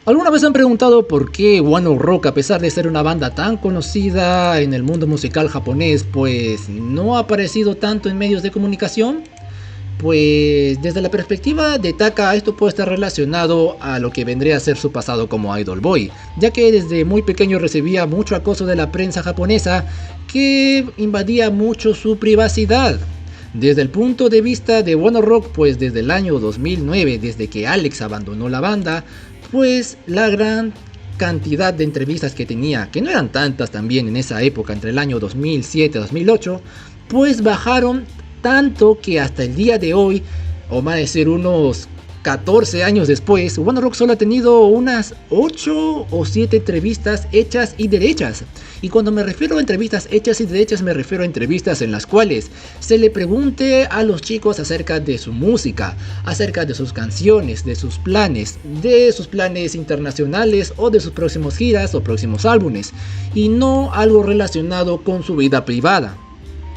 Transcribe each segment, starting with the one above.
¿Alguna vez han preguntado por qué One Ok Rock, a pesar de ser una banda tan conocida en el mundo musical japonés, pues no ha aparecido tanto en medios de comunicación? Pues desde la perspectiva de Taka, esto puede estar relacionado a lo que vendría a ser su pasado como idol boy, ya que desde muy pequeño recibía mucho acoso de la prensa japonesa que invadía mucho su privacidad. Desde el punto de vista de One Ok Rock, pues desde el año 2009, desde que Alex abandonó la banda, pues la gran cantidad de entrevistas que tenía, que no eran tantas también en esa época, entre el año 2007 y 2008, pues bajaron tanto que hasta el día de hoy, o más de decir unos 14 años después, One Ok Rock solo ha tenido unas 8 o 7 entrevistas hechas y derechas. Y cuando me refiero a entrevistas hechas y derechas, me refiero a entrevistas en las cuales se le pregunte a los chicos acerca de su música, acerca de sus canciones, de sus planes internacionales o de sus próximas giras o próximos álbumes, y no algo relacionado con su vida privada.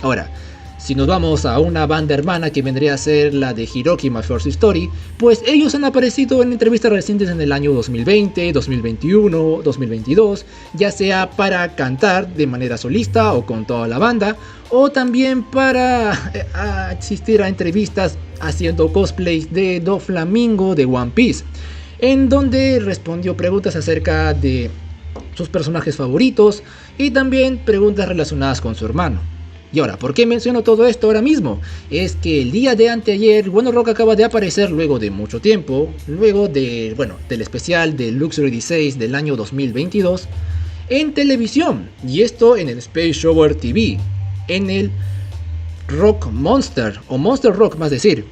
Ahora, si nos vamos a una banda hermana que vendría a ser la de Hiroki My First Story, pues ellos han aparecido en entrevistas recientes en el año 2020, 2021, 2022, ya sea para cantar de manera solista o con toda la banda, o también para asistir a entrevistas haciendo cosplays de Doflamingo de One Piece, en donde respondió preguntas acerca de sus personajes favoritos y también preguntas relacionadas con su hermano. Y ahora, ¿por qué menciono todo esto ahora mismo? Es que el día de anteayer, One Ok Rock acaba de aparecer luego de mucho tiempo, luego de, del especial de Luxury 16 del año 2022, en televisión, y esto en el Space Shower TV, en el Rock Monster, o Monster Rock más decir,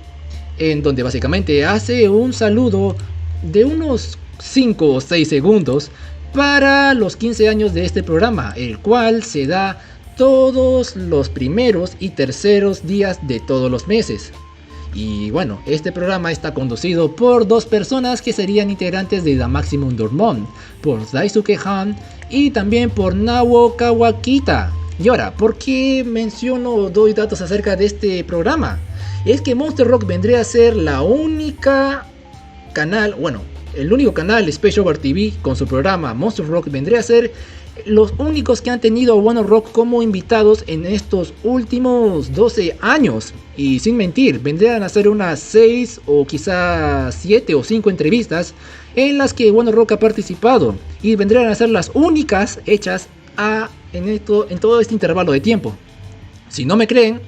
en donde básicamente hace un saludo de unos 5 o 6 segundos para los 15 años de este programa, el cual se da todos los primeros y terceros días de todos los meses. Y bueno, este programa está conducido por dos personas que serían integrantes de The Maximum Dormont, por Daisuke Han y también por Nawo Kawakita. Y ahora, ¿por qué menciono o doy datos acerca de este programa? Es que Monster Rock vendría a ser la única canal, el único canal Space Over TV con su programa Monster Rock vendría a ser los únicos que han tenido a One Ok Rock como invitados en estos últimos 12 años. Y sin mentir, vendrían a ser unas 6 o quizás 7 o 5 entrevistas en las que One Ok Rock ha participado. Y vendrían a ser las únicas hechas en todo este intervalo de tiempo. Si no me creen,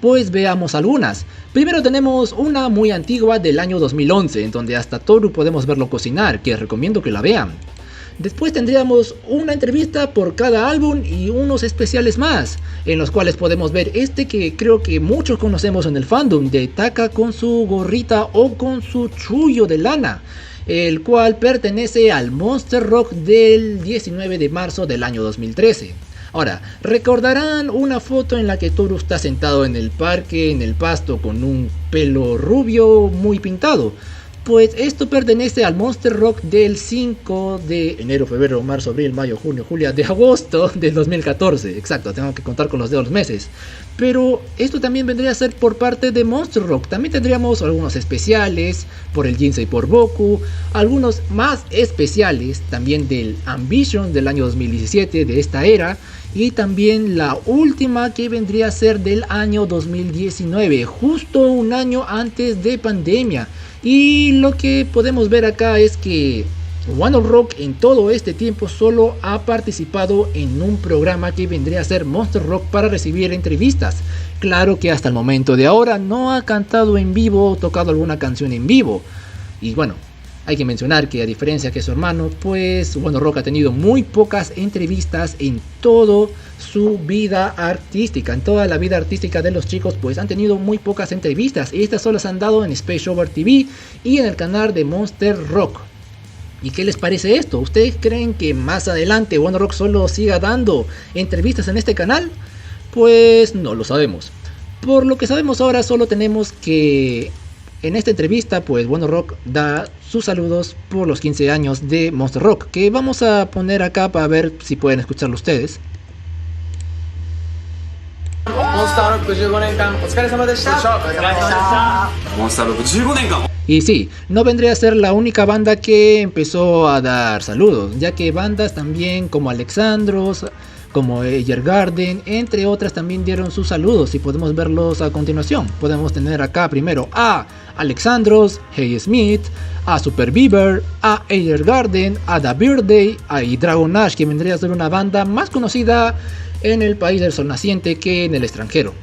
pues veamos algunas. Primero tenemos una muy antigua del año 2011, en donde hasta Toru podemos verlo cocinar, que recomiendo que la vean. Después tendríamos una entrevista por cada álbum y unos especiales más, en los cuales podemos ver este que creo que muchos conocemos en el fandom, de Taka con su gorrita o con su chullo de lana, el cual pertenece al Monster Rock del 19 de marzo del año 2013. Ahora, recordarán una foto en la que Toru está sentado en el parque, en el pasto, con un pelo rubio muy pintado. Pues esto pertenece al Monster Rock del 5 de enero, febrero, marzo, abril, mayo, junio, julio, de agosto del 2014. Exacto, tengo que contar con los dedos meses. Pero esto también vendría a ser por parte de Monster Rock. También tendríamos algunos especiales por el Jinsei por Boku. Algunos más especiales también del Ambition del año 2017 de esta era. Y también la última que vendría a ser del año 2019, justo un año antes de pandemia. Y lo que podemos ver acá es que One Ok Rock en todo este tiempo solo ha participado en un programa que vendría a ser Monster Rock para recibir entrevistas. Claro que hasta el momento de ahora no ha cantado en vivo o tocado alguna canción en vivo. Y bueno, hay que mencionar que a diferencia que su hermano, pues One Ok Rock ha tenido muy pocas entrevistas en toda su vida artística. En toda la vida artística de los chicos, pues han tenido muy pocas entrevistas. Y estas solo se han dado en Space Over TV y en el canal de Monster Rock. ¿Y qué les parece esto? ¿Ustedes creen que más adelante One Ok Rock solo siga dando entrevistas en este canal? Pues no lo sabemos. Por lo que sabemos ahora, solo tenemos que en esta entrevista, pues One Ok Rock da sus saludos por los 15 años de Monster Rock, que vamos a poner acá para ver si pueden escucharlo ustedes. Y sí, no vendría a ser la única banda que empezó a dar saludos, ya que bandas también como Alexandros, como Garden, entre otras también dieron sus saludos y podemos verlos a continuación. Podemos tener acá primero a Alexandros, Hey Smith, a Super Bieber, a Garden, a The Birthday, a Dragon Ash, que vendría a ser una banda más conocida en el país del sol naciente que en el extranjero.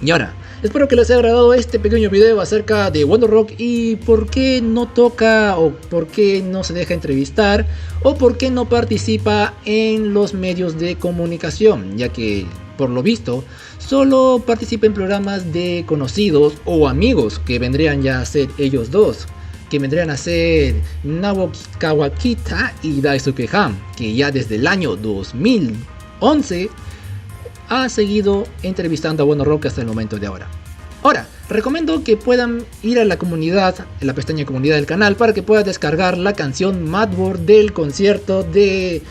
Y ahora, espero que les haya agradado este pequeño video acerca de Wonder Rock y por qué no toca o por qué no se deja entrevistar o por qué no participa en los medios de comunicación, ya que por lo visto solo participa en programas de conocidos o amigos que vendrían ya a ser ellos dos, que vendrían a ser Naoki Kawakita y Daisuke Ham, que ya desde el año 2011 ha seguido entrevistando a Wonder Rock hasta el momento de ahora. Ahora, recomiendo que puedan ir a la comunidad, en la pestaña comunidad del canal, para que puedan descargar la canción Mad World del concierto de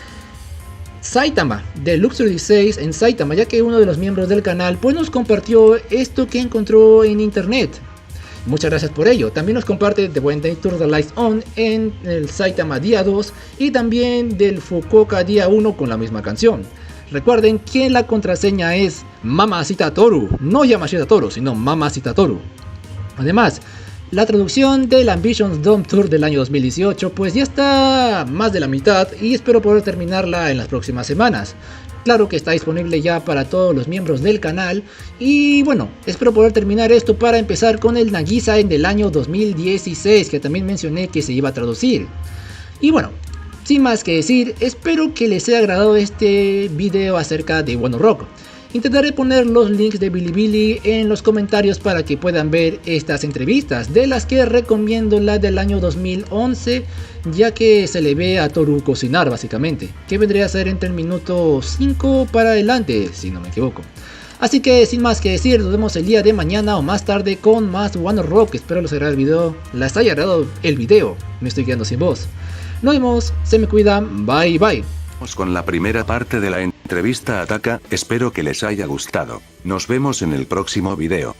Saitama, de Luxury 16 en Saitama, ya que uno de los miembros del canal pues nos compartió esto que encontró en internet. Muchas gracias por ello. También nos comparte The When They Turn the Lights On en el Saitama día 2 y también del Fukuoka día 1 con la misma canción. Recuerden que la contraseña es Mamacita Toru, no Yamashita Toru, sino Mamacita Toru. Además, la traducción del Ambitions Dome Tour del año 2018 pues ya está más de la mitad y espero poder terminarla en las próximas semanas. Claro que está disponible ya para todos los miembros del canal y bueno, espero poder terminar esto para empezar con el Nagisa en del año 2016 que también mencioné que se iba a traducir. Y bueno, sin más que decir, espero que les haya agradado este video acerca de Wonder Rock. Intentaré poner los links de Bilibili en los comentarios para que puedan ver estas entrevistas, de las que recomiendo la del año 2011, ya que se le ve a Toru cocinar básicamente, que vendría a ser entre el minuto 5 para adelante, si no me equivoco. Así que sin más que decir, nos vemos el día de mañana o más tarde con más Wonder Rock. Espero les haya agradado el video, me estoy quedando sin voz. Nos vemos, se me cuidan, bye bye. Con la primera parte de la entrevista a Taka, espero que les haya gustado. Nos vemos en el próximo video.